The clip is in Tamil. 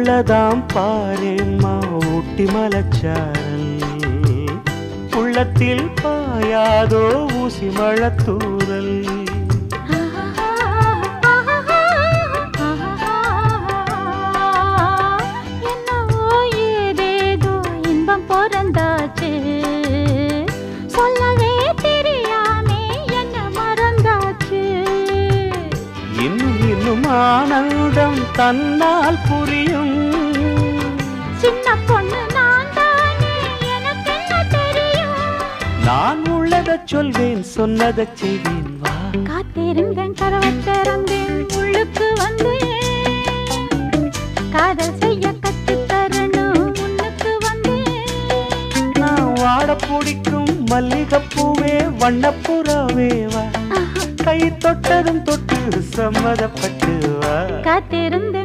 உள்ளதாம் பாரேம்மா ஊட்டி மலச்சாரல் உள்ளத்தில் பாயாதோ ஊசி மழத்தூரல் ஆனந்தம் தன்னால் புரியும் சின்ன பொண்ணு நான் தானே எனக்கு என்ன தெரியும் நான் உள்ளதை சொல்வேன் சொன்னதை செய்வேன் வா காத்திருந்தேன் கதவை திறந்தேன் உள்ளுக்கு வந்தேன் காதல் செய்ய கற்றுத் தரணும் உன்னுக்கு வந்தேன் நான் வாட பிடிக்கும் மல்லிகைப்பூவே வண்ணப்புறாவே வா கை தொட்டதும் தொட்டு சம்மதப்பட்டு வா காத்திருந்தேன்